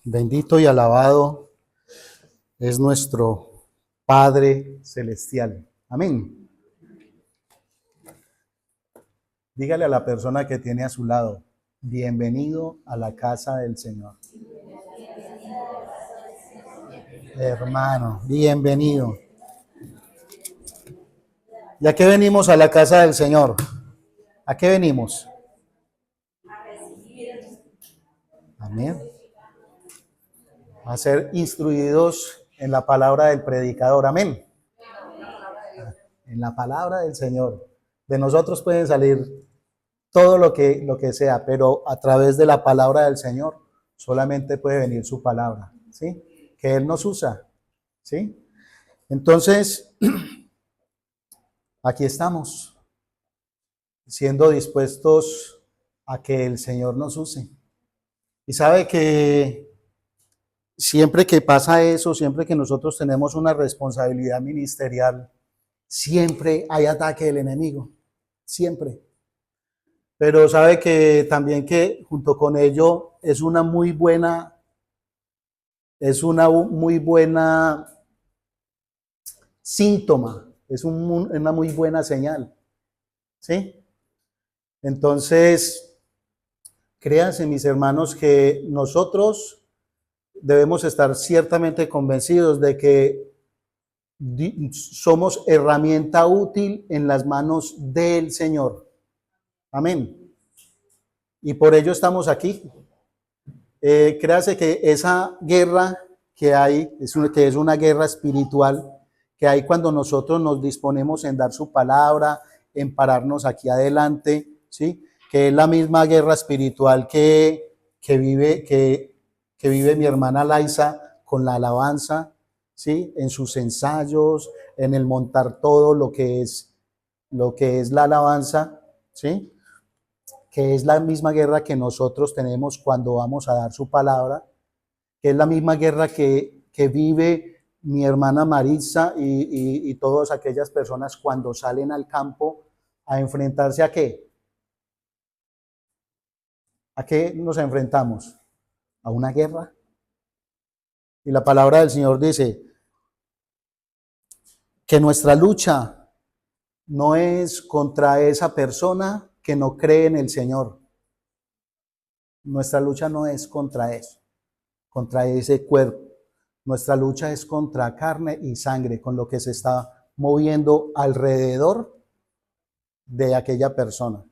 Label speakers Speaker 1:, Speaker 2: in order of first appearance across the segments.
Speaker 1: Bendito y alabado es nuestro Padre Celestial. Amén. Dígale a la persona que tiene a su lado, bienvenido a la casa del Señor. Hermano, bienvenido. ¿Y a qué venimos a la casa del Señor? ¿A qué venimos? Amén. A ser instruidos en la palabra del predicador. Amén. En la palabra del Señor. De nosotros pueden salir todo lo que sea, pero a través de la palabra del Señor solamente puede venir su palabra, ¿sí? Que Él nos usa, ¿sí? Entonces, aquí estamos, siendo dispuestos a que el Señor nos use. Y sabe que siempre que pasa eso, siempre que nosotros tenemos una responsabilidad ministerial, siempre hay ataque del enemigo, siempre. Pero sabe que también que junto con ello es una muy buena síntoma, es una muy buena señal, ¿sí? Entonces, créanse mis hermanos que nosotros debemos estar ciertamente convencidos de que somos herramienta útil en las manos del Señor. Amén. Y por ello estamos aquí. Créase que esa guerra que hay, que es una guerra espiritual, que hay cuando nosotros nos disponemos en dar su palabra, en pararnos aquí adelante, ¿sí? Que es la misma guerra espiritual que vive mi hermana Laisa con la alabanza, ¿sí? En sus ensayos, en el montar todo lo que es la alabanza, ¿sí? Que es la misma guerra que nosotros tenemos cuando vamos a dar su palabra, que es la misma guerra que vive mi hermana Marisa y todas aquellas personas cuando salen al campo a enfrentarse ¿a qué? ¿A qué nos enfrentamos? A una guerra. Y la palabra del Señor dice que nuestra lucha no es contra esa persona que no cree en el Señor. Nuestra lucha no es contra eso, contra ese cuerpo. Nuestra lucha es contra carne y sangre, con lo que se está moviendo alrededor de aquella persona,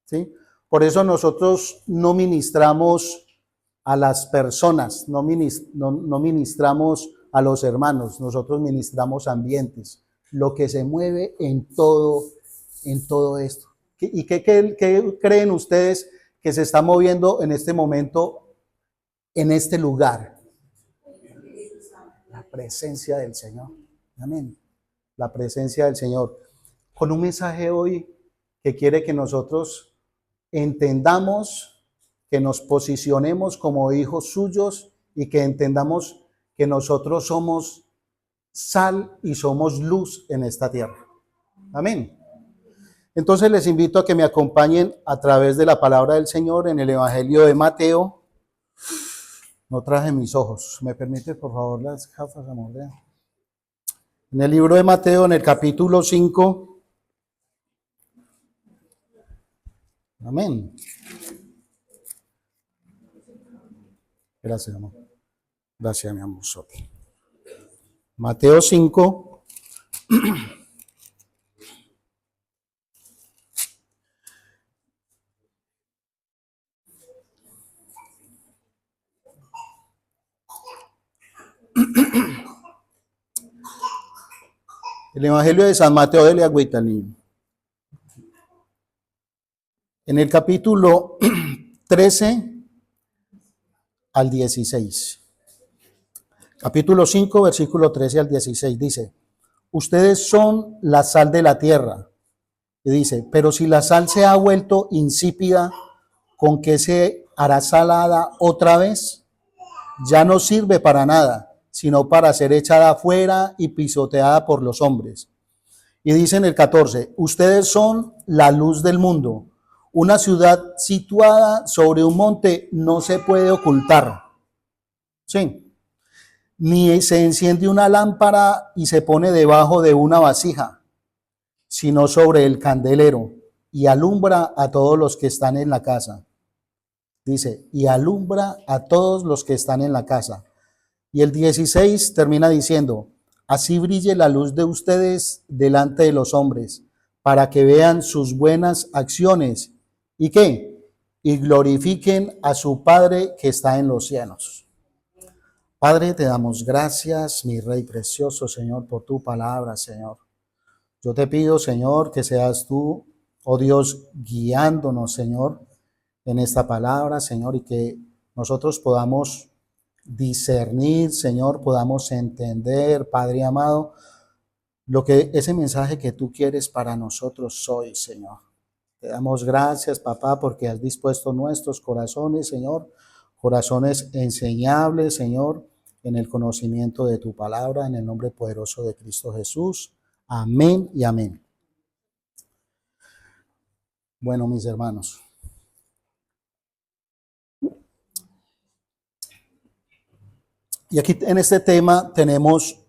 Speaker 1: ¿sí? Por eso nosotros no ministramos a las personas, no ministramos a los hermanos, nosotros ministramos ambientes, lo que se mueve en todo esto. ¿Y qué creen ustedes que se está moviendo en este momento, en este lugar? La presencia del Señor. Amén. La presencia del Señor. Con un mensaje hoy que quiere que nosotros entendamos, que nos posicionemos como hijos suyos y que entendamos que nosotros somos sal y somos luz en esta tierra. Amén. Entonces les invito a que me acompañen a través de la palabra del Señor en el Evangelio de Mateo. No traje mis ojos. ¿Me permite, por favor, las gafas, amor? En el libro de Mateo, en el capítulo 5. Amén. Gracias, amor. Gracias, mi amor. Mateo 5. El Evangelio de San Mateo, dele agüita al niño. En el capítulo 13 al 16. Capítulo 5, versículo 13 al 16 dice: ustedes son la sal de la tierra. Y dice: pero si la sal se ha vuelto insípida, ¿con qué se hará salada otra vez? Ya no sirve para nada, sino para ser echada afuera y pisoteada por los hombres. Y dice en el 14: ustedes son la luz del mundo. Una ciudad situada sobre un monte no se puede ocultar. Sí. Ni se enciende una lámpara y se pone debajo de una vasija, sino sobre el candelero, y alumbra a todos los que están en la casa. Dice, y alumbra a todos los que están en la casa. Y el 16 termina diciendo, así brille la luz de ustedes delante de los hombres, para que vean sus buenas acciones. ¿Y qué? Y glorifiquen a su Padre que está en los cielos. Padre, te damos gracias, mi Rey precioso, Señor, por tu palabra, Señor. Yo te pido, Señor, que seas tú, oh Dios, guiándonos, Señor, en esta palabra, Señor, y que nosotros podamos discernir, Señor, podamos entender, Padre amado, lo que ese mensaje que tú quieres para nosotros hoy, Señor. Te damos gracias, papá, porque has dispuesto nuestros corazones, Señor, corazones enseñables, Señor, en el conocimiento de tu palabra, en el nombre poderoso de Cristo Jesús. Amén y amén. Bueno, mis hermanos. Y aquí en este tema tenemos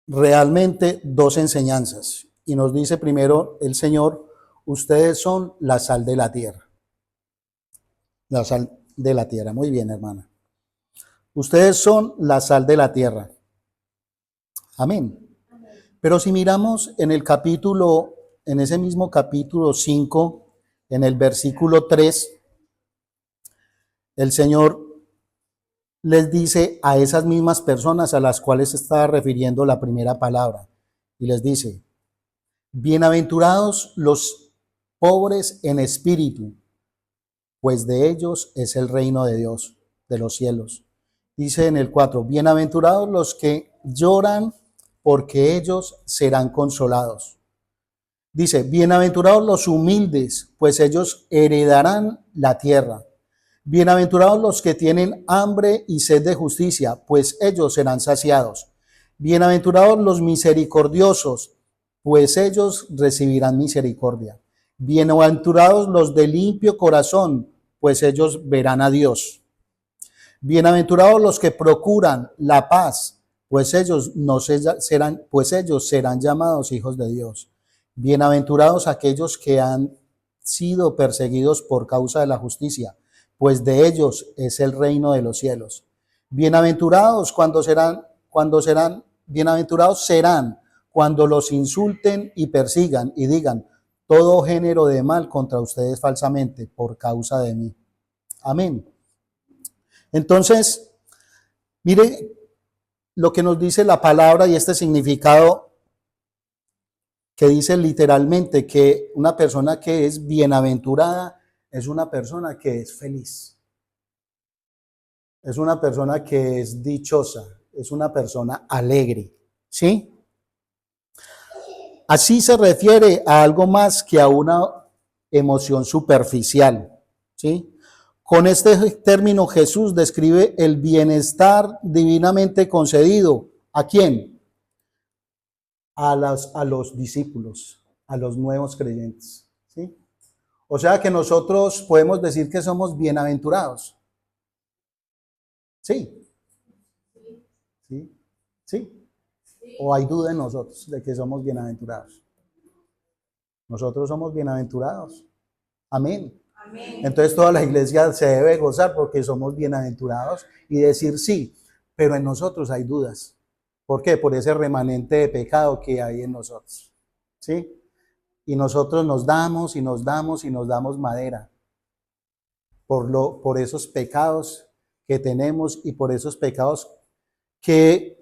Speaker 1: realmente dos enseñanzas. Y nos dice primero el Señor, ustedes son la sal de la tierra. La sal de la tierra. Muy bien, hermana. Ustedes son la sal de la tierra. Amén. Pero si miramos en el capítulo, en ese mismo capítulo 5, en el versículo 3, el Señor les dice a esas mismas personas a las cuales se estaba refiriendo la primera palabra. Y les dice, bienaventurados los pobres en espíritu, pues de ellos es el reino de Dios, de los cielos. Dice en el 4, bienaventurados los que lloran, porque ellos serán consolados. Dice, bienaventurados los humildes, pues ellos heredarán la tierra. Bienaventurados los que tienen hambre y sed de justicia, pues ellos serán saciados. Bienaventurados los misericordiosos, pues ellos recibirán misericordia. Bienaventurados los de limpio corazón, pues ellos verán a Dios. Bienaventurados los que procuran la paz, pues ellos serán llamados hijos de Dios. Bienaventurados aquellos que han sido perseguidos por causa de la justicia, pues de ellos es el reino de los cielos. Bienaventurados bienaventurados serán cuando los insulten y persigan y digan todo género de mal contra ustedes falsamente por causa de mí. Amén. Entonces, mire lo que nos dice la palabra y este significado que dice literalmente que una persona que es bienaventurada es una persona que es feliz. Es una persona que es dichosa, es una persona alegre, ¿sí? Así se refiere a algo más que a una emoción superficial, ¿sí? Con este término Jesús describe el bienestar divinamente concedido. ¿A quién? A los discípulos, a los nuevos creyentes, ¿sí? O sea que nosotros podemos decir que somos bienaventurados. Sí. ¿Sí? ¿Sí? ¿O hay duda en nosotros de que somos bienaventurados? Nosotros somos bienaventurados. Amén. Amén. Entonces toda la iglesia se debe gozar porque somos bienaventurados y decir sí, pero en nosotros hay dudas. ¿Por qué? Por ese remanente de pecado que hay en nosotros. ¿Sí? Y nosotros nos damos y nos damos y nos damos madera por esos pecados que tenemos y por esos pecados que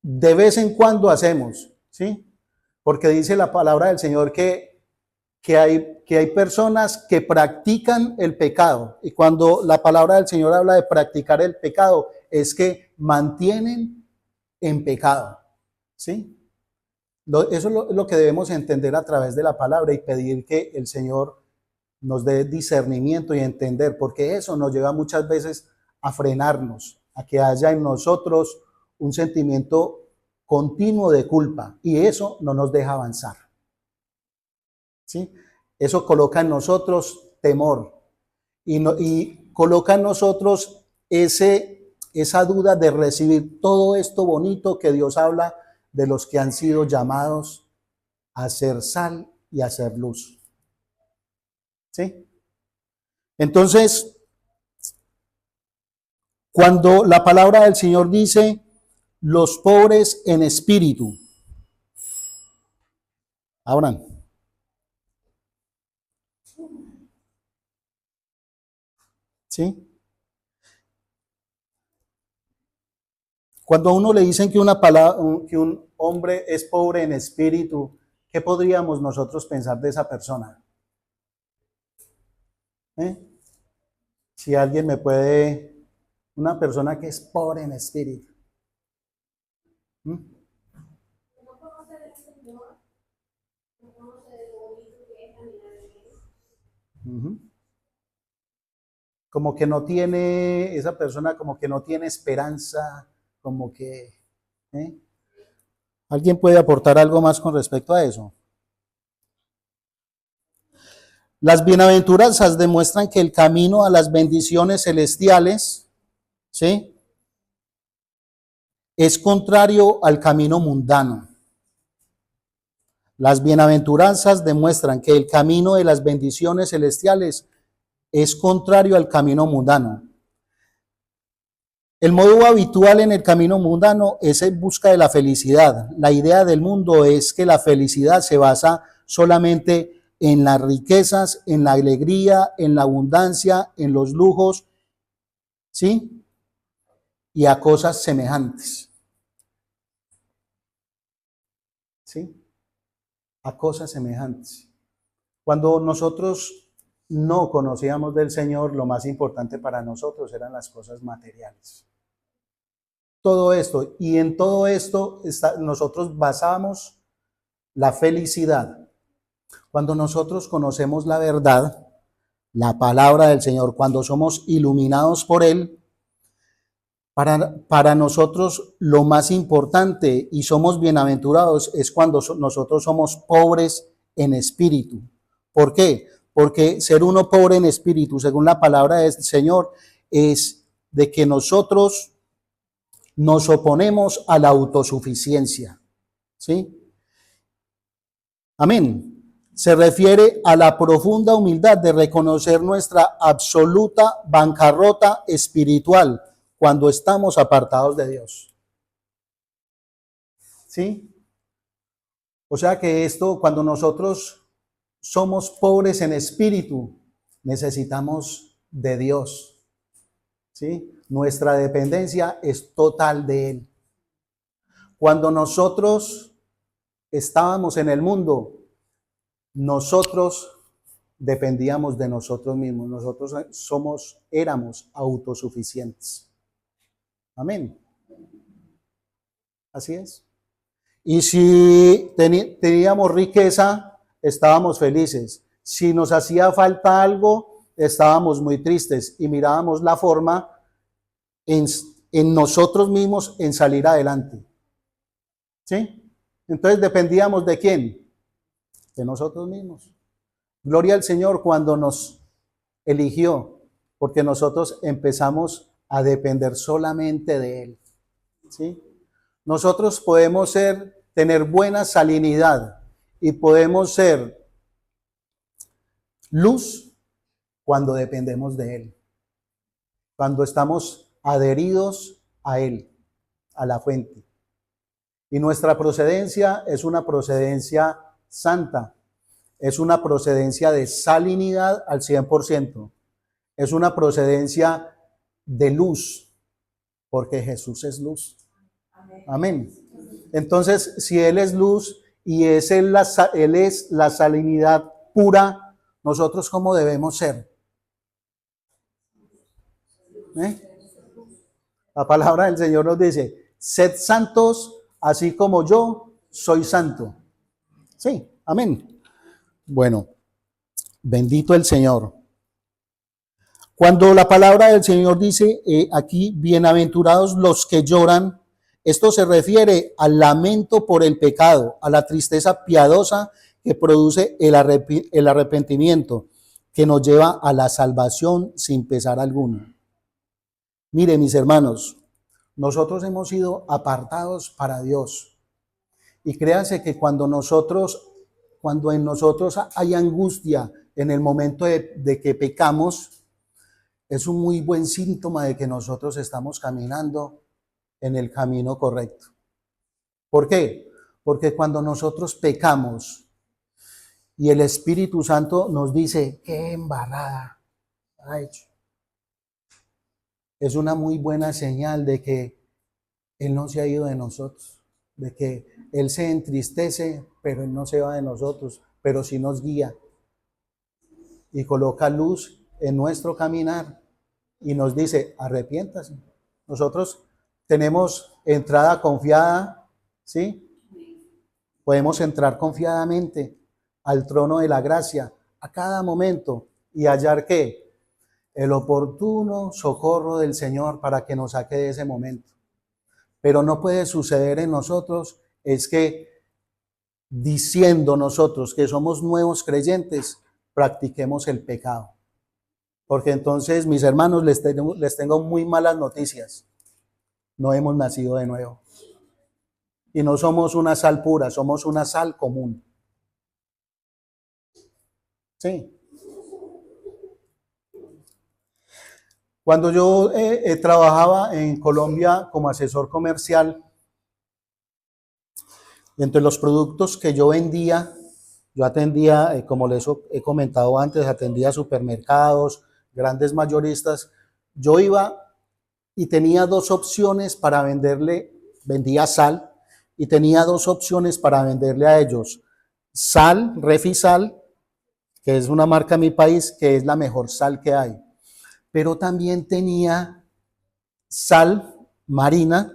Speaker 1: de vez en cuando hacemos, ¿sí? Porque dice la palabra del Señor que hay personas que practican el pecado. Y cuando la palabra del Señor habla de practicar el pecado, es que mantienen en pecado, ¿sí? Eso es lo que debemos entender a través de la palabra y pedir que el Señor nos dé discernimiento y entender, porque eso nos lleva muchas veces a frenarnos, a que haya en nosotros un sentimiento continuo de culpa y eso no nos deja avanzar. ¿Sí? Eso coloca en nosotros temor y coloca en nosotros esa duda de recibir todo esto bonito que Dios habla de los que han sido llamados a ser sal y a ser luz. ¿Sí? Entonces, cuando la palabra del Señor dice, los pobres en espíritu, abran. ¿Sí? Cuando a uno le dicen que que un hombre es pobre en espíritu, ¿qué podríamos nosotros pensar de esa persona? Si alguien me puede, una persona que es pobre en espíritu. ¿Mm? Uh-huh. Como que no tiene, esa persona como que no tiene esperanza, como que... ¿Alguien puede aportar algo más con respecto a eso? Las bienaventuranzas demuestran que el camino a las bendiciones celestiales, ¿sí?, es contrario al camino mundano. Las bienaventuranzas demuestran que el camino de las bendiciones celestiales es contrario al camino mundano. El modo habitual en el camino mundano es en busca de la felicidad. La idea del mundo es que la felicidad se basa solamente en las riquezas, en la alegría, en la abundancia, en los lujos, ¿sí? Y a cosas semejantes. ¿Sí? A cosas semejantes. Cuando nosotros no conocíamos del Señor, lo más importante para nosotros eran las cosas materiales. Todo esto, y en todo esto nosotros basamos la felicidad. Cuando nosotros conocemos la verdad, la palabra del Señor, cuando somos iluminados por Él, para nosotros lo más importante y somos bienaventurados es cuando nosotros somos pobres en espíritu. ¿Por qué? Porque ser uno pobre en espíritu, según la palabra del Señor, es de que nosotros nos oponemos a la autosuficiencia. ¿Sí? Amén. Se refiere a la profunda humildad de reconocer nuestra absoluta bancarrota espiritual cuando estamos apartados de Dios. ¿Sí? O sea que esto, cuando nosotros somos pobres en espíritu, necesitamos de Dios. ¿Sí? Nuestra dependencia es total de Él. Cuando nosotros estábamos en el mundo, nosotros dependíamos de nosotros mismos. Nosotros éramos autosuficientes. Amén. Así es. Y si teníamos riqueza, estábamos felices. Si nos hacía falta algo, estábamos muy tristes y mirábamos la forma en nosotros mismos en salir adelante. ¿Sí? Entonces dependíamos ¿de quién? De nosotros mismos. Gloria al Señor cuando nos eligió, porque nosotros empezamos a depender solamente de Él. ¿Sí? Nosotros podemos tener buena salinidad y podemos ser luz cuando dependemos de Él, cuando estamos adheridos a Él, a la fuente. Y nuestra procedencia es una procedencia santa, es una procedencia de salinidad al 100%, es una procedencia de luz, porque Jesús es luz. Amén. Entonces, si Él es luz y Él es la salinidad pura, ¿nosotros cómo debemos ser? La palabra del Señor nos dice, sed santos, así como yo soy santo. Sí, amén. Bueno, bendito el Señor. Cuando la palabra del Señor dice aquí, bienaventurados los que lloran, esto se refiere al lamento por el pecado, a la tristeza piadosa que produce el arrepentimiento, que nos lleva a la salvación sin pesar alguno. Mire, mis hermanos, nosotros hemos sido apartados para Dios. Y créanse que cuando en nosotros hay angustia en el momento de que pecamos, es un muy buen síntoma de que nosotros estamos caminando en el camino correcto. ¿Por qué? Porque cuando nosotros pecamos y el Espíritu Santo nos dice, qué embarrada ha hecho, es una muy buena señal de que Él no se ha ido de nosotros, de que Él se entristece, pero Él no se va de nosotros, pero sí nos guía y coloca luz en nuestro caminar y nos dice, arrepiéntase. Nosotros tenemos entrada confiada, ¿sí? Podemos entrar confiadamente al trono de la gracia a cada momento y hallar ¿qué? El oportuno socorro del Señor para que nos saque de ese momento. Pero no puede suceder en nosotros es que diciendo nosotros que somos nuevos creyentes, practiquemos el pecado. Porque entonces, mis hermanos, les tengo muy malas noticias. No hemos nacido de nuevo. Y no somos una sal pura, somos una sal común. Sí. Cuando yo trabajaba en Colombia como asesor comercial, entre los productos que yo vendía, yo atendía, como les he comentado antes, atendía supermercados, grandes mayoristas. Yo iba y tenía dos opciones para venderle, vendía sal, y tenía dos opciones para venderle a ellos. Sal, Refisal, que es una marca en mi país, que es la mejor sal que hay. Pero también tenía sal marina,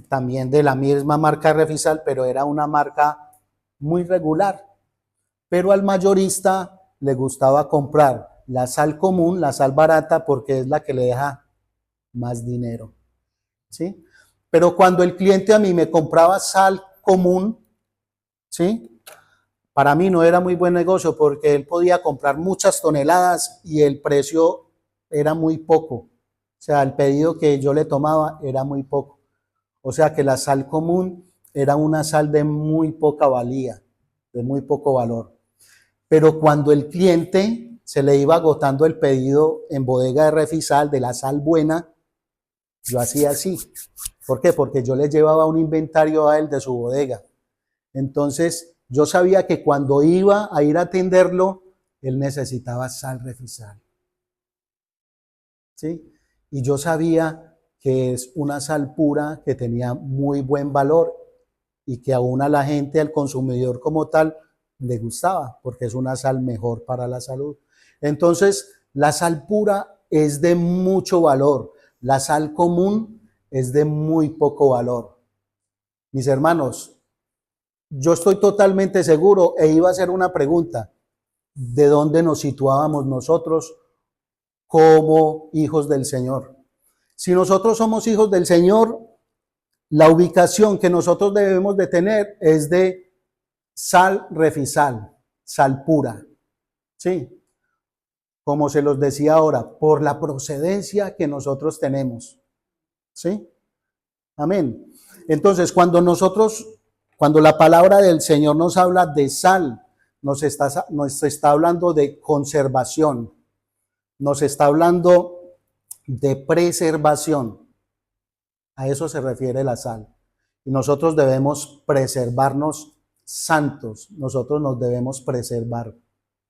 Speaker 1: también de la misma marca Refisal, pero era una marca muy regular. Pero al mayorista le gustaba comprar la sal común, la sal barata, porque es la que le deja más dinero. ¿Sí? Pero cuando el cliente a mí me compraba sal común, ¿sí? Para mí no era muy buen negocio porque él podía comprar muchas toneladas y el precio era muy poco. O sea, el pedido que yo le tomaba era muy poco. O sea que la sal común era una sal de muy poca valía, de muy poco valor. Pero cuando el cliente se le iba agotando el pedido en bodega de Refisal de la sal buena, yo hacía así. ¿Por qué? Porque yo le llevaba un inventario a él de su bodega. Entonces, yo sabía que cuando iba a ir a atenderlo, él necesitaba sal Refisal. ¿Sí? Y yo sabía que es una sal pura que tenía muy buen valor y que aún a la gente, al consumidor como tal, le gustaba porque es una sal mejor para la salud. Entonces, la sal pura es de mucho valor. La sal común es de muy poco valor. Mis hermanos, yo estoy totalmente seguro, e iba a hacer una pregunta, ¿de dónde nos situábamos nosotros como hijos del Señor? Si nosotros somos hijos del Señor, la ubicación que nosotros debemos de tener es de sal Refisal, sal pura, ¿sí? Como se los decía ahora, por la procedencia que nosotros tenemos, ¿sí? Amén. Entonces, cuando la palabra del Señor nos habla de sal, nos está hablando de conservación, nos está hablando de preservación. A eso se refiere la sal. Y nosotros debemos preservarnos santos, nosotros nos debemos preservar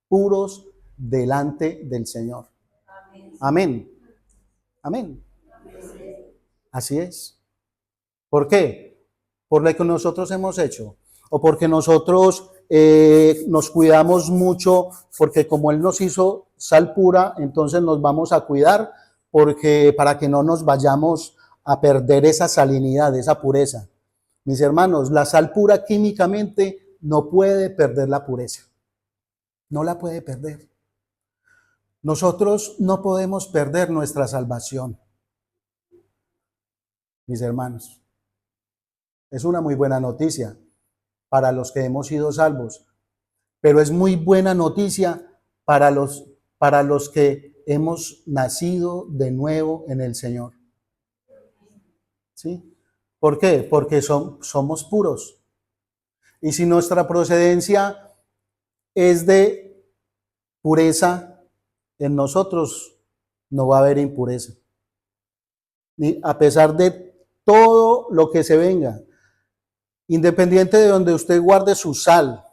Speaker 1: puros delante del Señor. Amén. Amén. Así es. ¿Por qué? Por lo que nosotros hemos hecho. O porque nosotros nos cuidamos mucho, porque como Él nos hizo sal pura, entonces nos vamos a cuidar porque para que no nos vayamos a perder esa salinidad, esa pureza. Mis hermanos, la sal pura químicamente no puede perder la pureza. No la puede perder. Nosotros no podemos perder nuestra salvación. Mis hermanos, es una muy buena noticia para los que hemos sido salvos, pero es muy buena noticia para los que hemos nacido de nuevo en el Señor. ¿Sí? ¿Por qué? Porque somos puros. Y si nuestra procedencia es de pureza, en nosotros no va a haber impureza. Ni a pesar de todo lo que se venga, independiente de donde usted guarde su sal,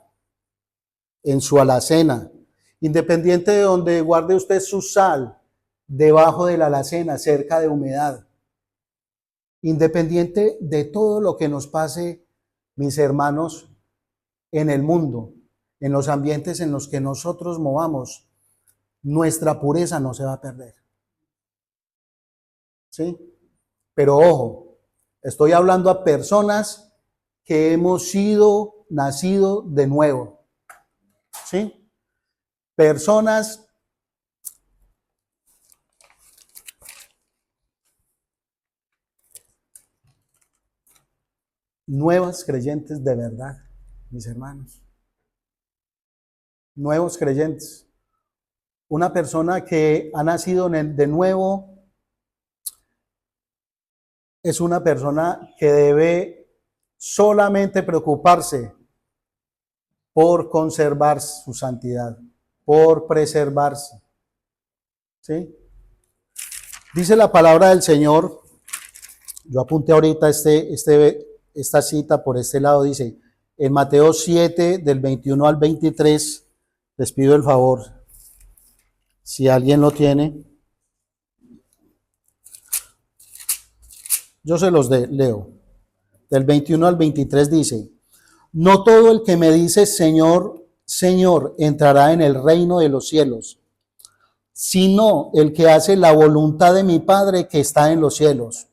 Speaker 1: en su alacena, independiente de donde guarde usted su sal, debajo de la alacena, cerca de humedad, independiente de todo lo que nos pase, mis hermanos, en el mundo, en los ambientes en los que nosotros movamos, nuestra pureza no se va a perder. ¿Sí? Pero ojo, estoy hablando a personas que hemos sido nacido de nuevo. ¿Sí? Personas nuevas creyentes de verdad, mis hermanos. Nuevos creyentes. Una persona que ha nacido de nuevo es una persona que debe solamente preocuparse por conservar su santidad, por preservarse. ¿Sí? Dice la palabra del Señor, yo apunté ahorita esta cita por este lado, dice, en Mateo 7, del 21 al 23, les pido el favor, si alguien lo tiene, yo se los leo. Del 21 al 23 dice, no todo el que me dice Señor, Señor, entrará en el reino de los cielos, sino el que hace la voluntad de mi Padre que está en los cielos.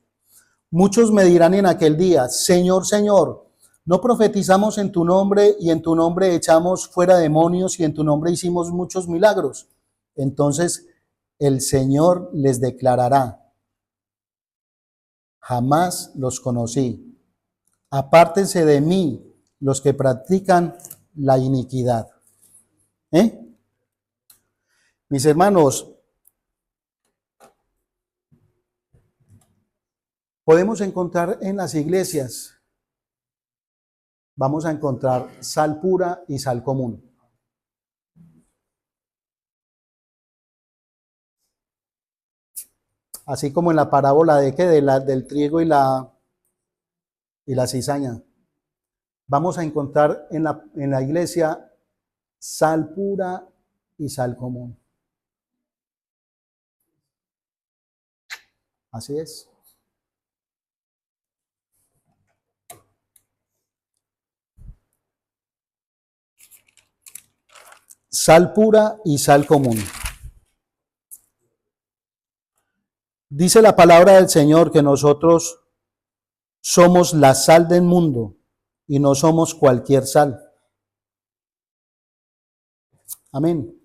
Speaker 1: Muchos me dirán en aquel día, Señor, Señor, ¿no profetizamos en tu nombre y en tu nombre echamos fuera demonios y en tu nombre hicimos muchos milagros? Entonces el Señor les declarará, jamás los conocí. Apártense de mí los que practican la iniquidad. Mis hermanos, podemos encontrar en las iglesias, vamos a encontrar sal pura y sal común. Así como en la parábola del trigo y la cizaña. Vamos a encontrar en la iglesia sal pura y sal común. Así es. Sal pura y sal común. Dice la palabra del Señor que nosotros somos la sal del mundo y no somos cualquier sal. Amén.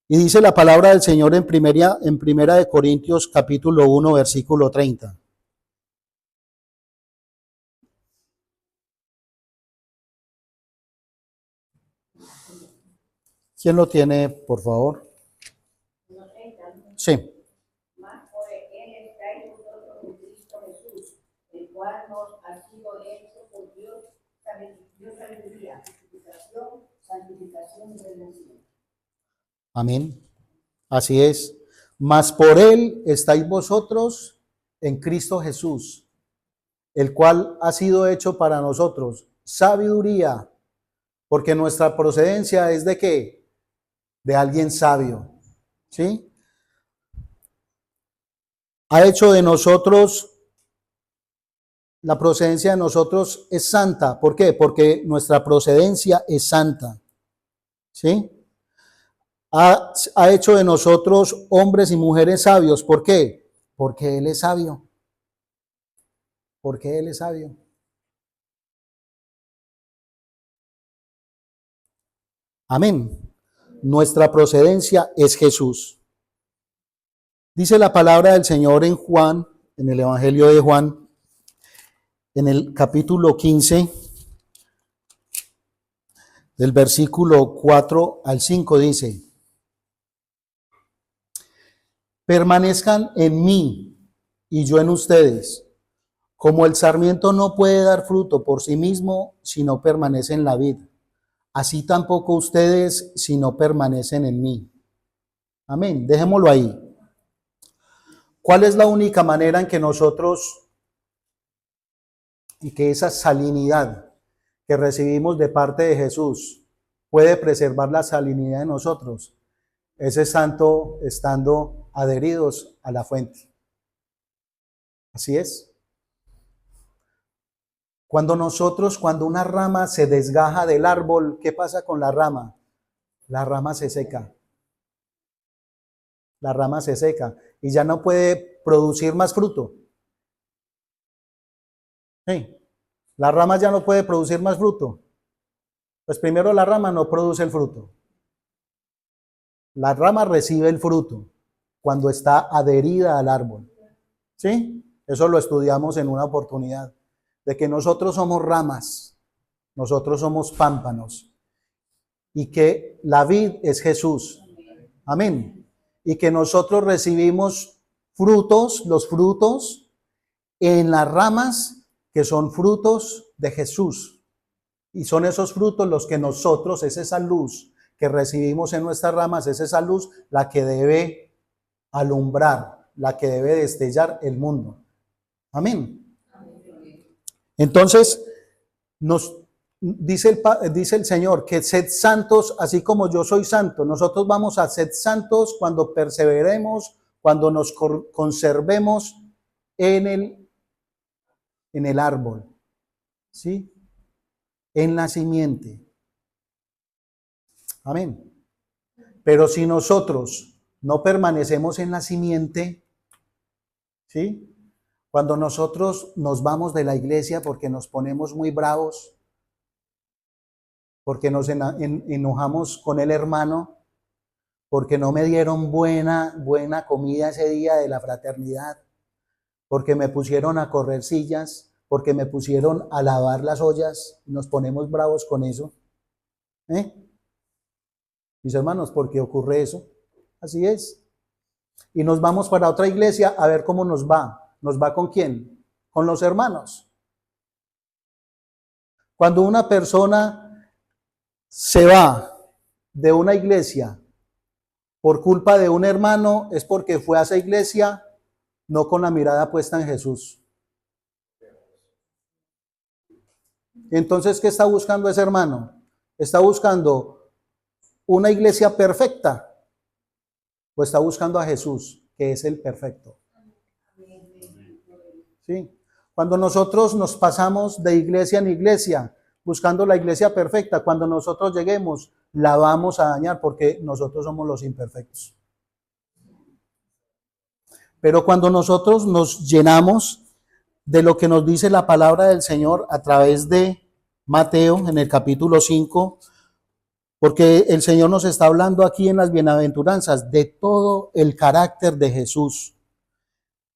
Speaker 1: Y dice la palabra del Señor en primera de Corintios capítulo 1, versículo 30. ¿Quién lo tiene, por favor? Sí.
Speaker 2: Mas por él estáis vosotros en Cristo Jesús, el cual nos ha sido hecho por Dios sabiduría, santificación y redención.
Speaker 1: Amén. Así es. Mas por él estáis vosotros en Cristo Jesús, el cual ha sido hecho para nosotros sabiduría, porque nuestra procedencia es ¿de qué? De alguien sabio. ¿Sí? Ha hecho de nosotros, la procedencia de nosotros es santa. ¿Por qué? Porque nuestra procedencia es santa. ¿Sí? Ha hecho de nosotros hombres y mujeres sabios. ¿Por qué? Porque Él es sabio. Porque Él es sabio. Amén. Nuestra procedencia es Jesús. Dice la palabra del Señor en Juan, en el Evangelio de Juan, en el capítulo 15, Del versículo 4 al 5 dice: permanezcan en mí y yo en ustedes. Como el sarmiento no puede dar fruto por sí mismo si no permanece en la vid, así tampoco ustedes si no permanecen en mí. Amén. Dejémoslo ahí. ¿Cuál es la única manera en que nosotros, y que esa salinidad que recibimos de parte de Jesús puede preservar la salinidad de nosotros? Ese santo estando adheridos a la fuente. Así es. Cuando una rama se desgaja del árbol, ¿qué pasa con la rama? La rama se seca. La rama se seca y ya no puede producir más fruto. Sí. La rama ya no puede producir más fruto. Pues primero la rama no produce el fruto. La rama recibe el fruto cuando está adherida al árbol. ¿Sí? Eso lo estudiamos en una oportunidad. De que nosotros somos ramas, nosotros somos pámpanos, y que la vid es Jesús. Amén. Y que nosotros recibimos frutos, los frutos en las ramas que son frutos de Jesús. Y son esos frutos los que nosotros, es esa luz que recibimos en nuestras ramas, es esa luz la que debe alumbrar, la que debe destellar el mundo. Amén. Entonces, nos dice el Señor que sed santos así como yo soy santo. Nosotros vamos a ser santos cuando perseveremos, cuando nos conservemos en el árbol, ¿sí? En la simiente. Amén. Pero si nosotros no permanecemos en la simiente, ¿sí? Cuando nosotros nos vamos de la iglesia porque nos ponemos muy bravos, porque nos enojamos con el hermano, porque no me dieron buena comida ese día de la fraternidad, porque me pusieron a correr sillas, porque me pusieron a lavar las ollas, y nos ponemos bravos con eso. Mis hermanos, ¿por qué ocurre eso? Así es. Y nos vamos para otra iglesia a ver cómo nos va. ¿Nos va con quién? Con los hermanos. Cuando una persona se va de una iglesia por culpa de un hermano, es porque fue a esa iglesia no con la mirada puesta en Jesús. Entonces, ¿qué está buscando ese hermano? ¿Está buscando una iglesia perfecta o está buscando a Jesús, que es el perfecto? ¿Sí? Cuando nosotros nos pasamos de iglesia en iglesia, buscando la iglesia perfecta, cuando nosotros lleguemos, la vamos a dañar porque nosotros somos los imperfectos. Pero cuando nosotros nos llenamos de lo que nos dice la palabra del Señor a través de Mateo en el capítulo 5, porque el Señor nos está hablando aquí en las bienaventuranzas de todo el carácter de Jesús,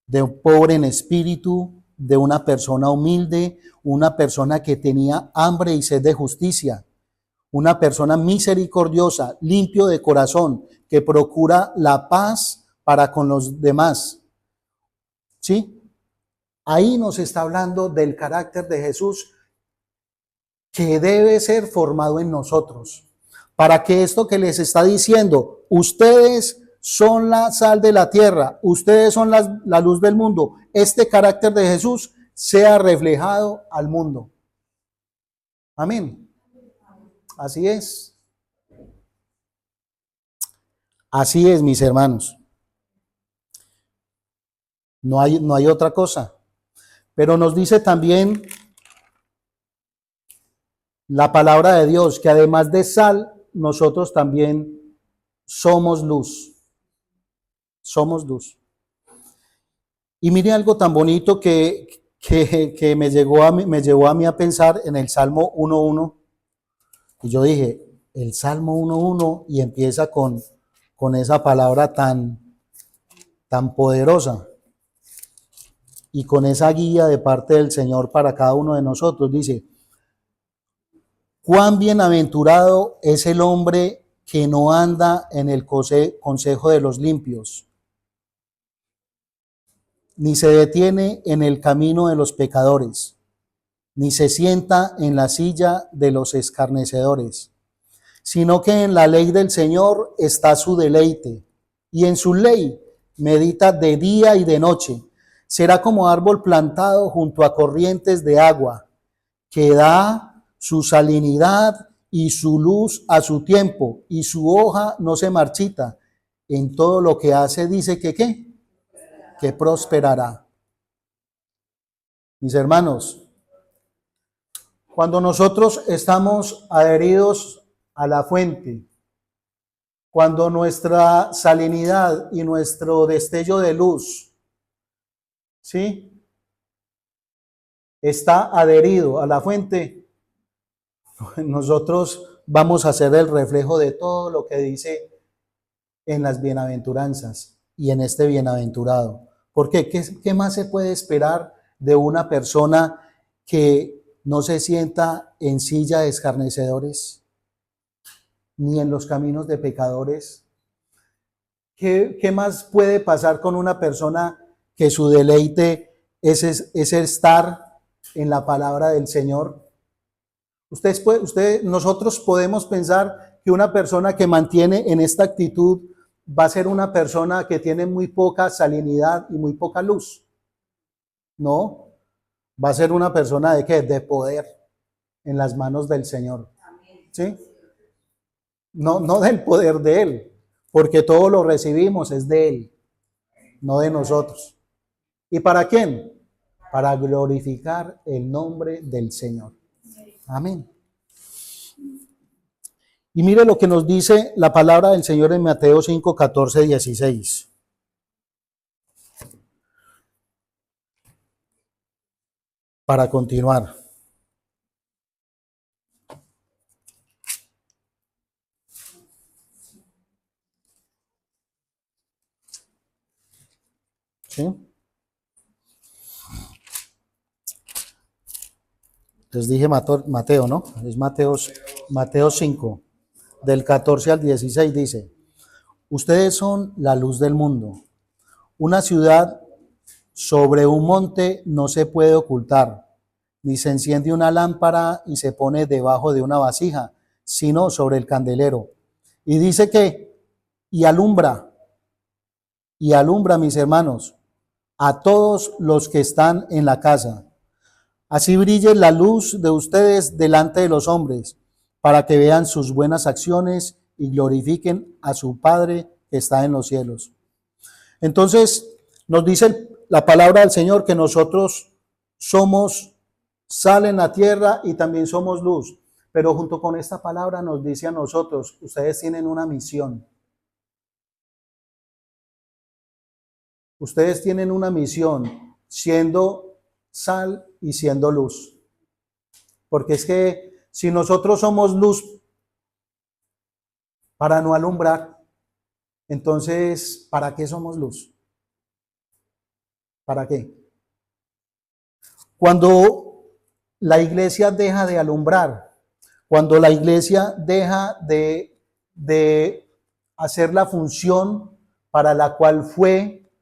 Speaker 1: de un pobre en espíritu, de una persona humilde, una persona que tenía hambre y sed de justicia, una persona misericordiosa, limpio de corazón, que procura la paz para con los demás. ¿Sí? Ahí nos está hablando del carácter de Jesús que debe ser formado en nosotros. Para que esto que les está diciendo, ustedes son la sal de la tierra, ustedes son la luz del mundo, este carácter de Jesús sea reflejado al mundo. Amén. Así es. Así es, mis hermanos. No hay otra cosa. Pero nos dice también la palabra de Dios que además de sal, nosotros también somos luz. Somos luz. Y mire algo tan bonito que me llevó a mí a pensar en el Salmo 1:1. Y yo dije, el Salmo 1:1 y empieza con esa palabra tan poderosa y con esa guía de parte del Señor para cada uno de nosotros. Dice, Cuán bienaventurado es el hombre que no anda en el consejo de los limpios, ni se detiene en el camino de los pecadores, ni se sienta en la silla de los escarnecedores, sino que en la ley del Señor está su deleite, y en su ley medita de día y de noche. Será como árbol plantado junto a corrientes de agua, que da su salinidad y su luz a su tiempo, y su hoja no se marchita. En todo lo que hace dice que ¿qué? Que prosperará. Mis hermanos, cuando nosotros estamos adheridos a la fuente, cuando nuestra salinidad y nuestro destello de luz, ¿sí?, está adherido a la fuente, nosotros vamos a ser el reflejo de todo lo que dice en las bienaventuranzas y en este bienaventurado. ¿Por qué? ¿Qué más se puede esperar de una persona que no se sienta en silla de escarnecedores, ni en los caminos de pecadores? ¿Qué más puede pasar con una persona que su deleite es estar en la palabra del Señor? Nosotros podemos pensar que una persona que mantiene en esta actitud va a ser una persona que tiene muy poca salinidad y muy poca luz. No, va a ser una persona de ¿qué? De poder en las manos del Señor. ¿Sí? No del poder de Él, porque todo lo recibimos es de Él, no de nosotros. ¿Y para quién? Para glorificar el nombre del Señor. Amén. Y mire lo que nos dice la palabra del Señor en Mateo 5, 14, 16. Para continuar. ¿Sí? Les dije Mateo, ¿no? Es Mateo 5, del 14 al 16 dice: ustedes son la luz del mundo. Una ciudad sobre un monte no se puede ocultar, ni se enciende una lámpara y se pone debajo de una vasija, sino sobre el candelero. Y dice que, y alumbra, mis hermanos, a todos los que están en la casa. Así brille la luz de ustedes delante de los hombres, para que vean sus buenas acciones y glorifiquen a su Padre que está en los cielos. Entonces, nos dice la palabra del Señor que nosotros somos sal en la tierra y también somos luz. Pero junto con esta palabra nos dice a nosotros, ustedes tienen una misión. Ustedes tienen una misión, siendo sal y siendo luz. Porque es que si nosotros somos luz para no alumbrar, entonces, ¿para qué somos luz? ¿Para qué? Cuando la iglesia deja de alumbrar, cuando la iglesia deja de hacer la función para la cual fue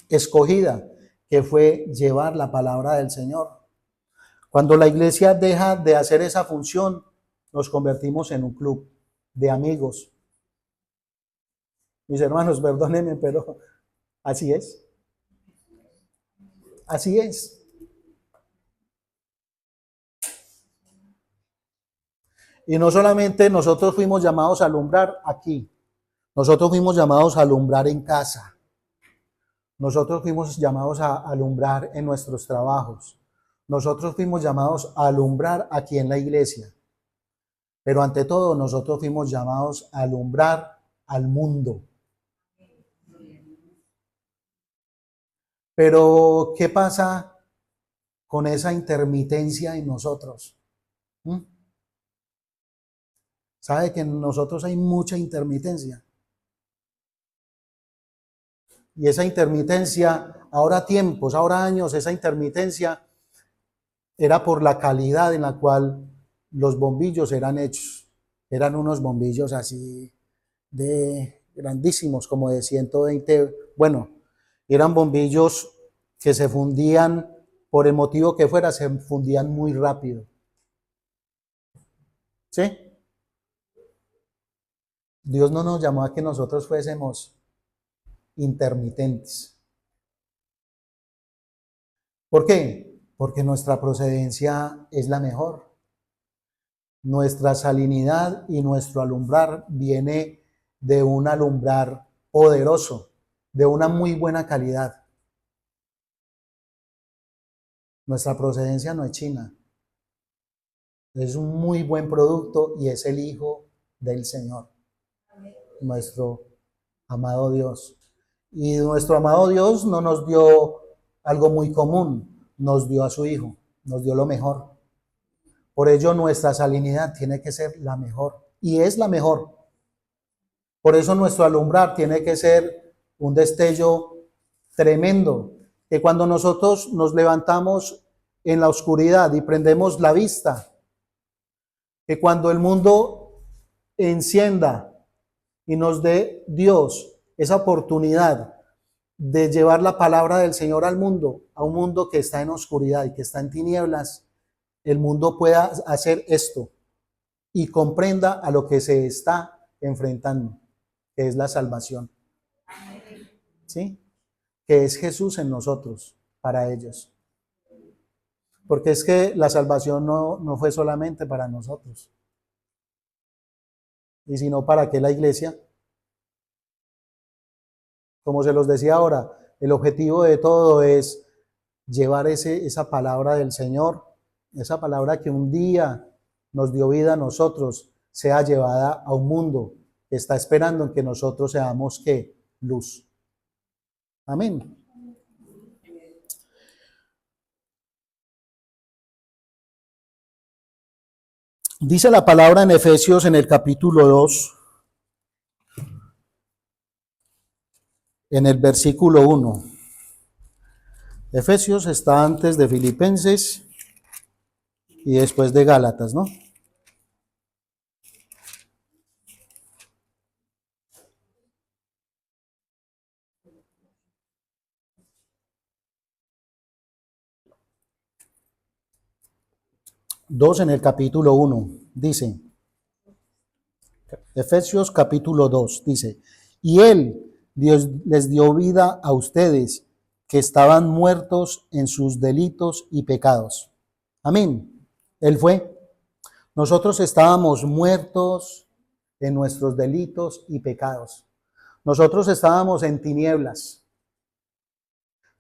Speaker 1: escogida, que fue llevar la palabra del Señor. Cuando la iglesia deja de hacer esa función, nos convertimos en un club de amigos. Mis hermanos, perdónenme, pero así es. Así es. Y no solamente nosotros fuimos llamados a alumbrar aquí, nosotros fuimos llamados a alumbrar en casa. Nosotros fuimos llamados a alumbrar en nuestros trabajos. Nosotros fuimos llamados a alumbrar aquí en la iglesia. Pero ante todo, nosotros fuimos llamados a alumbrar al mundo. Pero, ¿qué pasa con esa intermitencia en nosotros? ¿Sabe que en nosotros hay mucha intermitencia? Y esa intermitencia, ahora tiempos, ahora años, esa intermitencia era por la calidad en la cual los bombillos eran hechos, eran unos bombillos así de grandísimos, como de 120, bueno, eran bombillos que se fundían, por el motivo que fuera, se fundían muy rápido. ¿Sí? Dios no nos llamó a que nosotros fuésemos intermitentes. ¿Por qué? Porque nuestra procedencia es la mejor. Nuestra salinidad y nuestro alumbrar viene de un alumbrar poderoso, de una muy buena calidad. Nuestra procedencia no es china. Es un muy buen producto y es el Hijo del Señor, nuestro amado Dios. Y nuestro amado Dios no nos dio algo muy común, nos dio a su Hijo, nos dio lo mejor. Por ello nuestra salinidad tiene que ser la mejor y es la mejor. Por eso nuestro alumbrar tiene que ser un destello tremendo, que cuando nosotros nos levantamos en la oscuridad y prendemos la vista, que cuando el mundo encienda y nos dé Dios esa oportunidad de llevar la palabra del Señor al mundo, a un mundo que está en oscuridad y que está en tinieblas, el mundo pueda hacer esto y comprenda a lo que se está enfrentando, que es la salvación. ¿Sí? Que es Jesús en nosotros, para ellos. Porque es que la salvación no fue solamente para nosotros. Y sino para qué la iglesia. Como se los decía ahora, el objetivo de todo es llevar esa palabra del Señor, esa palabra que un día nos dio vida a nosotros, sea llevada a un mundo que está esperando en que nosotros seamos ¿qué? Luz. Amén. Dice la palabra en Efesios en el capítulo 2, en el versículo 1. Efesios está antes de Filipenses y después de Gálatas, ¿no? Dos en el capítulo 1, dice, Efesios capítulo 2, dice, y Él, Dios, les dio vida a ustedes que estaban muertos en sus delitos y pecados. Amén. Él fue. Nosotros estábamos muertos en nuestros delitos y pecados. Nosotros estábamos en tinieblas.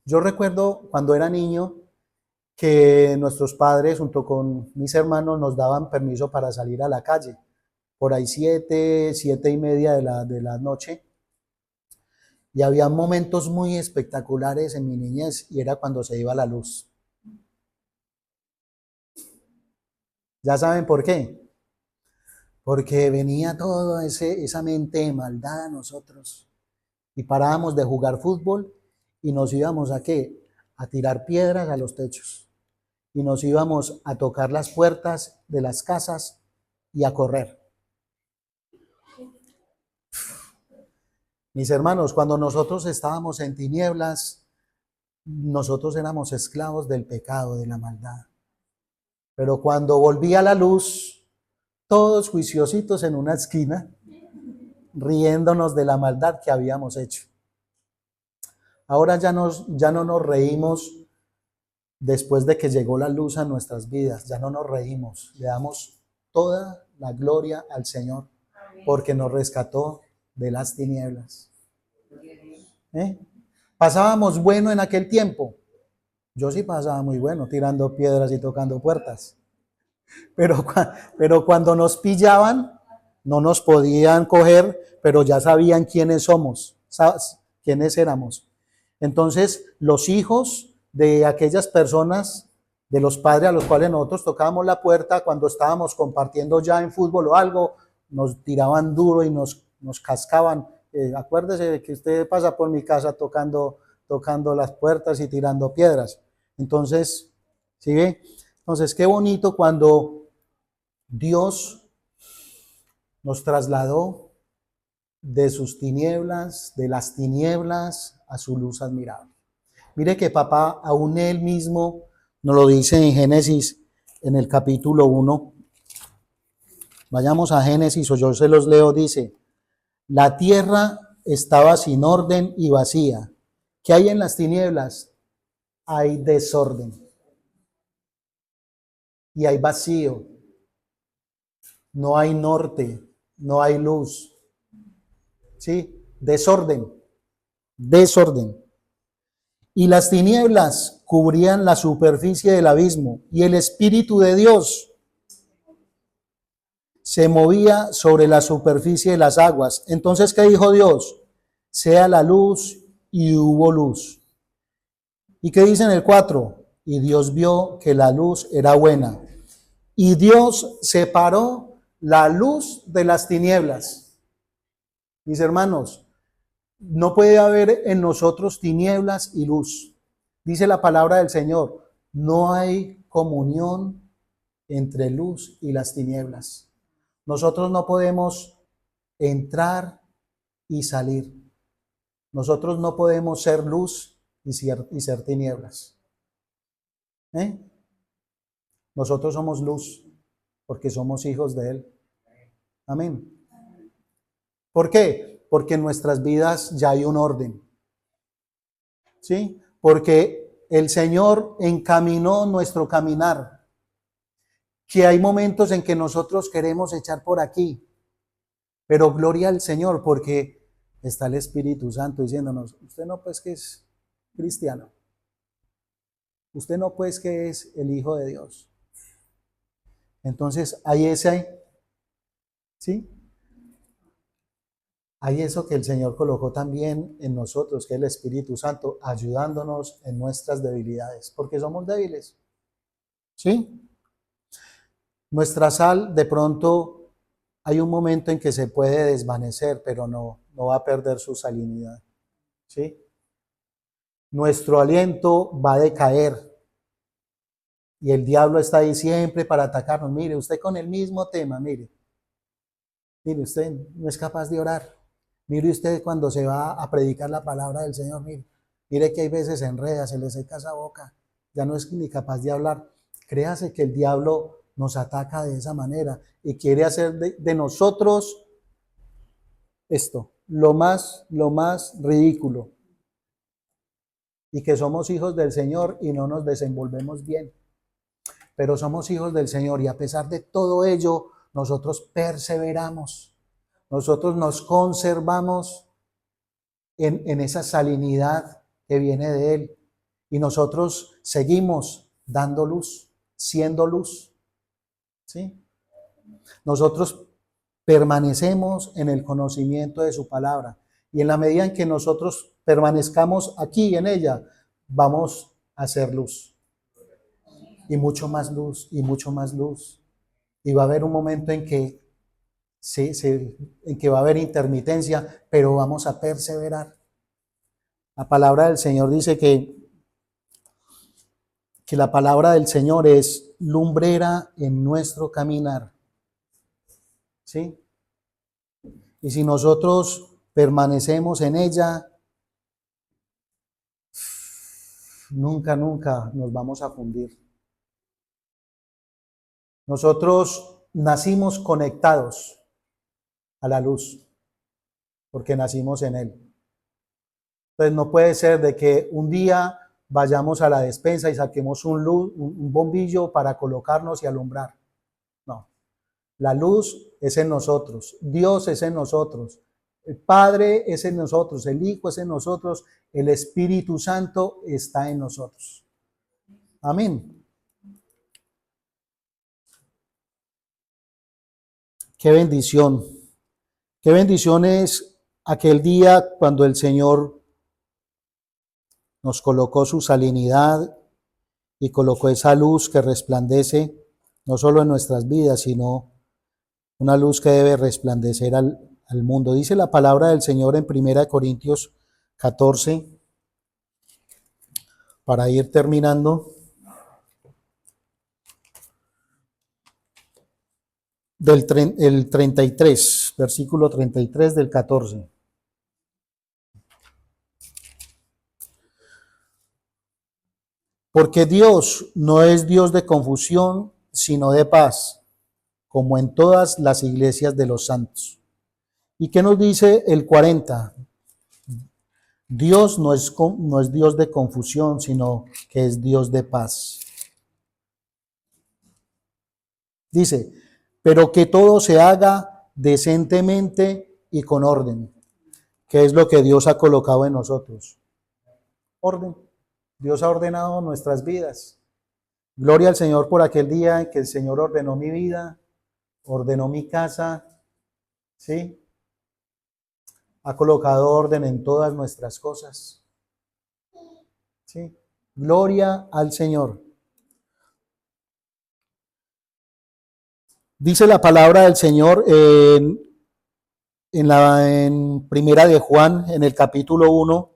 Speaker 1: Yo recuerdo cuando era niño que nuestros padres junto con mis hermanos nos daban permiso para salir a la calle. Por ahí 7:30 de la noche. Y había momentos muy espectaculares en mi niñez y era cuando se iba la luz. ¿Ya saben por qué? Porque venía toda esa mente de maldad a nosotros. Y parábamos de jugar fútbol y nos íbamos ¿a qué? A tirar piedras a los techos. Y nos íbamos a tocar las puertas de las casas y a correr. Mis hermanos, cuando nosotros estábamos en tinieblas, nosotros éramos esclavos del pecado, de la maldad. Pero cuando volvía la luz, todos juiciositos en una esquina, riéndonos de la maldad que habíamos hecho. Ahora ya no nos reímos después de que llegó la luz a nuestras vidas, ya no nos reímos, le damos toda la gloria al Señor porque nos rescató de las tinieblas. ¿Pasábamos bueno en aquel tiempo? Yo sí pasaba muy bueno, tirando piedras y tocando puertas. Pero cuando nos pillaban, no nos podían coger, pero ya sabían quiénes somos, quiénes éramos. Entonces, los hijos de aquellas personas, de los padres a los cuales nosotros tocábamos la puerta, cuando estábamos compartiendo ya en fútbol o algo, nos tiraban duro y nos cascaban. Acuérdese de que usted pasa por mi casa tocando las puertas y tirando piedras. Entonces, ¿sí ve? Entonces, qué bonito cuando Dios nos trasladó de sus tinieblas, de las tinieblas a su luz admirable. Mire que papá, aún él mismo nos lo dice en Génesis, en el capítulo 1. Vayamos a Génesis, o yo se los leo, dice: la tierra estaba sin orden y vacía. ¿Qué hay en las tinieblas? Hay desorden. Y hay vacío. No hay norte, no hay luz. ¿Sí? Desorden. Desorden. Y las tinieblas cubrían la superficie del abismo, y el Espíritu de Dios se movía sobre la superficie de las aguas. Entonces, ¿qué dijo Dios? Sea la luz, y hubo luz. ¿Y qué dice en el 4? Y Dios vio que la luz era buena. Y Dios separó la luz de las tinieblas. Mis hermanos, no puede haber en nosotros tinieblas y luz. Dice la palabra del Señor, no hay comunión entre luz y las tinieblas. Nosotros no podemos entrar y salir. Nosotros no podemos ser luz y ser tinieblas. Nosotros somos luz porque somos hijos de Él. Amén. ¿Por qué? Porque en nuestras vidas ya hay un orden. ¿Sí? Porque el Señor encaminó nuestro caminar. Que hay momentos en que nosotros queremos echar por aquí, pero gloria al Señor porque está el Espíritu Santo diciéndonos, usted no pues que es cristiano, usted no pues que es el Hijo de Dios. Entonces hay ese, ¿sí? Hay eso que el Señor colocó también en nosotros, que es el Espíritu Santo, ayudándonos en nuestras debilidades, porque somos débiles, ¿sí? Nuestra sal, de pronto, hay un momento en que se puede desvanecer, pero no va a perder su salinidad, ¿sí? Nuestro aliento va a decaer, y el diablo está ahí siempre para atacarnos. Mire, usted con el mismo tema, mire, usted no es capaz de orar. Mire usted cuando se va a predicar la palabra del Señor, mire que hay veces se enreda, se le seca esa boca, ya no es ni capaz de hablar. Créase que el diablo nos ataca de esa manera y quiere hacer de nosotros esto, lo más ridículo, y que somos hijos del Señor y no nos desenvolvemos bien. Pero somos hijos del Señor y a pesar de todo ello, nosotros perseveramos, nosotros nos conservamos en esa salinidad que viene de Él. Y nosotros seguimos dando luz, siendo luz. ¿Sí? Nosotros permanecemos en el conocimiento de su palabra. Y en la medida en que nosotros permanezcamos aquí en ella, vamos a hacer luz. Y mucho más luz, y mucho más luz. Y va a haber un momento en que, en que va a haber intermitencia, pero vamos a perseverar. La palabra del Señor dice que la palabra del Señor es lumbrera en nuestro caminar. ¿Sí? Y si nosotros permanecemos en ella, nunca nos vamos a fundir. Nosotros nacimos conectados a la luz, porque nacimos en Él. Entonces no puede ser de que un día vayamos a la despensa y saquemos un bombillo para colocarnos y alumbrar. No, la luz es en nosotros, Dios es en nosotros, el Padre es en nosotros, el Hijo es en nosotros, el Espíritu Santo está en nosotros. Amén. Qué bendición. Qué bendición es aquel día cuando el Señor nos colocó su salinidad y colocó esa luz que resplandece no solo en nuestras vidas, sino una luz que debe resplandecer al mundo. Dice la palabra del Señor en 1 Corintios 14, para ir terminando. el 33, versículo 33 del 14. Porque Dios no es Dios de confusión, sino de paz, como en todas las iglesias de los santos. ¿Y qué nos dice el 40? Dios no es Dios de confusión, sino que es Dios de paz. Dice, pero que todo se haga decentemente y con orden, que es lo que Dios ha colocado en nosotros. Orden. Dios ha ordenado nuestras vidas. Gloria al Señor por aquel día en que el Señor ordenó mi vida, ordenó mi casa, ¿sí? Ha colocado orden en todas nuestras cosas, ¿sí? Gloria al Señor. Dice la palabra del Señor en Primera de Juan, en el capítulo 1,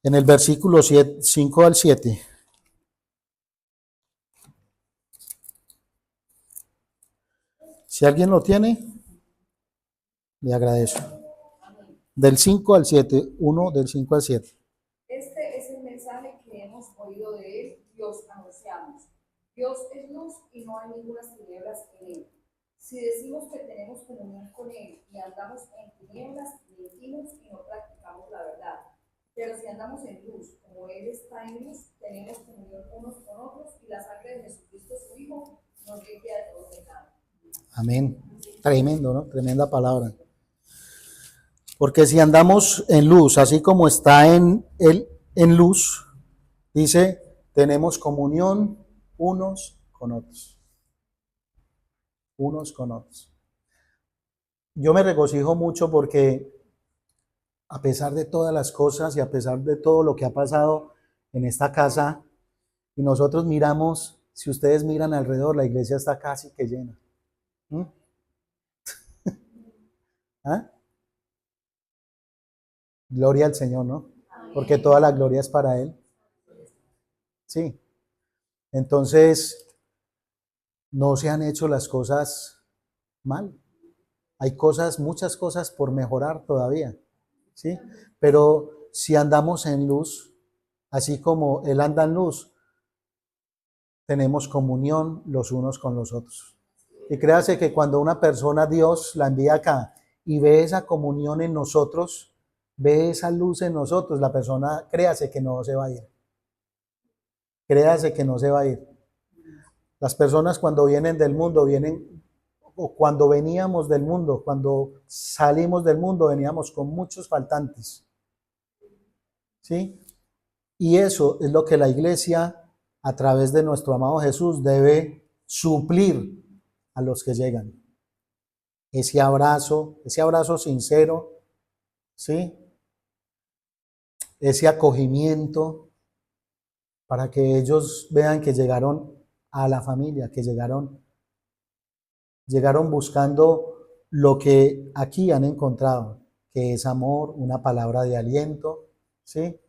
Speaker 1: en el versículo 5 al 7. Si alguien lo tiene, le agradezco. Del 5 al 7, 1 del 5 al 7.
Speaker 3: Este es el mensaje que hemos oído de él y os anunciamos. Dios es luz y no hay ninguna tinieblas en él. Si decimos que tenemos comunión con él y andamos en tinieblas, mentimos y no practicamos la verdad. Pero si andamos en luz, como él está en luz, tenemos comunión unos con otros y la sangre de Jesucristo su Hijo nos limpia de todo pecado.
Speaker 1: Amén. Tremendo, ¿no? Tremenda palabra. Porque si andamos en luz, así como está en luz, dice, tenemos comunión unos con otros. Unos con otros. Yo me regocijo mucho porque a pesar de todas las cosas y a pesar de todo lo que ha pasado en esta casa, y nosotros miramos, si ustedes miran alrededor, la iglesia está casi que llena. ¿Mm? ¿Ah? Gloria al Señor, ¿no? Porque toda la gloria es para Él. Sí. Entonces, no se han hecho las cosas mal. Hay cosas, muchas cosas por mejorar todavía, ¿sí? Pero si andamos en luz, así como Él anda en luz, tenemos comunión los unos con los otros. Y créase que cuando una persona, Dios la envía acá y ve esa comunión en nosotros, ve esa luz en nosotros, la persona, créase que no se va a ir. Créase que no se va a ir. Las personas cuando vienen del mundo, o cuando veníamos del mundo, cuando salimos del mundo, veníamos con muchos faltantes. ¿Sí? Y eso es lo que la iglesia, a través de nuestro amado Jesús, debe suplir a los que llegan. Ese abrazo sincero, ¿sí? Ese acogimiento, para que ellos vean que llegaron a la familia, que llegaron buscando lo que aquí han encontrado, que es amor, una palabra de aliento, ¿sí?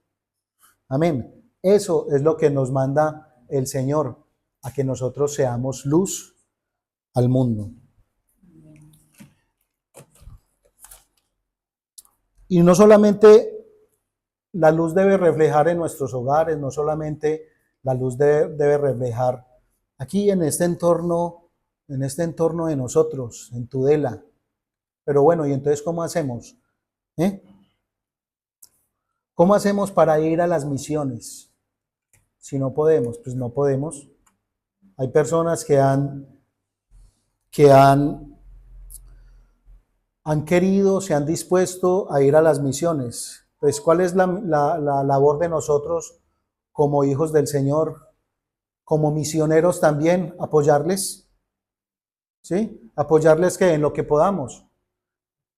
Speaker 1: Amén. Eso es lo que nos manda el Señor, a que nosotros seamos luz al mundo. Y no solamente la luz debe reflejar en nuestros hogares, no solamente la luz debe reflejar aquí en este entorno de nosotros, en Tudela. Pero bueno, ¿y entonces cómo hacemos? ¿Cómo hacemos para ir a las misiones? Si no podemos, pues no podemos. Hay personas que han querido, se han dispuesto a ir a las misiones. Pues, ¿cuál es la labor de nosotros como hijos del Señor, como misioneros también? Apoyarles, ¿sí? Apoyarles que en lo que podamos,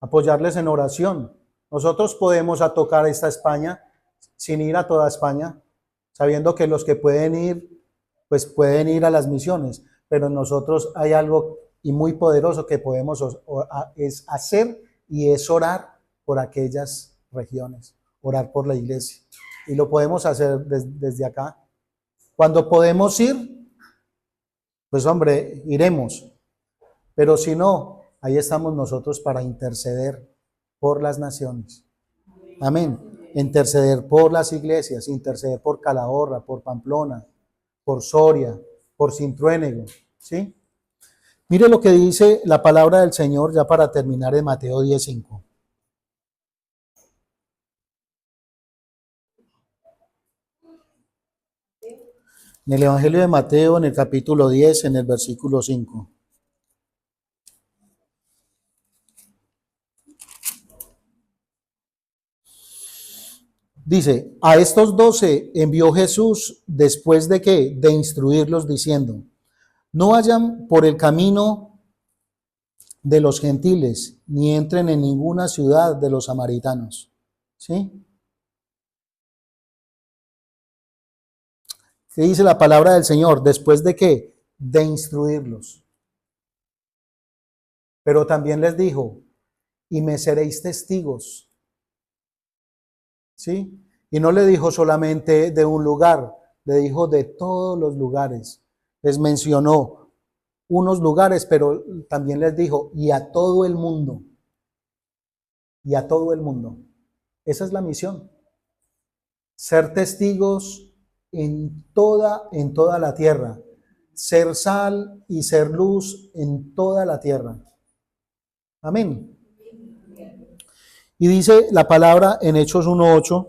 Speaker 1: apoyarles en oración. Nosotros podemos a tocar esta España sin ir a toda España, sabiendo que los que pueden ir, pues pueden ir a las misiones, pero nosotros hay algo y muy poderoso que podemos es hacer, y es orar por aquellas regiones, orar por la iglesia. Y lo podemos hacer desde acá. Cuando podemos ir, pues hombre, iremos. Pero si no, ahí estamos nosotros para interceder por las naciones. Amén. Interceder por las iglesias, interceder por Calahorra, por Pamplona, por Soria, por Cintruénigo, ¿sí? Mire lo que dice la palabra del Señor ya para terminar en Mateo 10:5. En el Evangelio de Mateo, en el capítulo 10, en el versículo 5. Dice, a estos 12 envió Jesús después de que, de instruirlos diciendo, no vayan por el camino de los gentiles, ni entren en ninguna ciudad de los samaritanos. ¿Sí? ¿Qué dice la palabra del Señor? Después de qué? De instruirlos. Pero también les dijo, y me seréis testigos. ¿Sí? Y no le dijo solamente de un lugar, le dijo de todos los lugares. Les mencionó unos lugares, pero también les dijo, y a todo el mundo. Y a todo el mundo. Esa es la misión. Ser testigos en toda la tierra. Ser sal y ser luz en toda la tierra. Amén. Y dice la palabra en Hechos 1:8.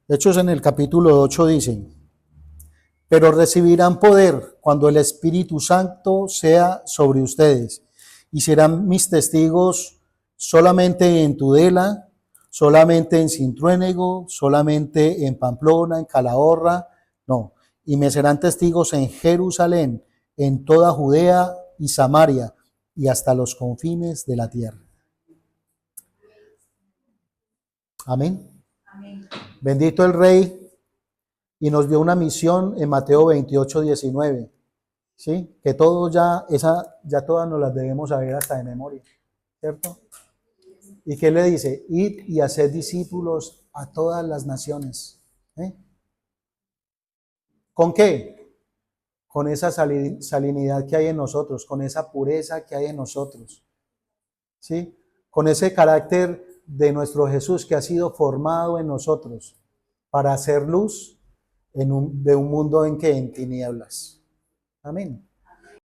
Speaker 1: Hechos en el capítulo 8 dice, pero recibirán poder cuando el Espíritu Santo sea sobre ustedes y serán mis testigos solamente en Tudela, solamente en Cintruénigo, solamente en Pamplona, en Calahorra, no, y me serán testigos en Jerusalén, en toda Judea y Samaria y hasta los confines de la tierra. Amén.
Speaker 3: Amén.
Speaker 1: Bendito el Rey. Y nos dio una misión en Mateo 28:19, ¿sí? Que todos ya todas nos las debemos saber hasta de memoria, ¿cierto? ¿Y qué le dice? Id y haced discípulos a todas las naciones. ¿Eh? ¿Con qué? Con esa salinidad que hay en nosotros, con esa pureza que hay en nosotros, ¿sí? Con ese carácter de nuestro Jesús que ha sido formado en nosotros para hacer luz de un mundo en que en tinieblas. Amén.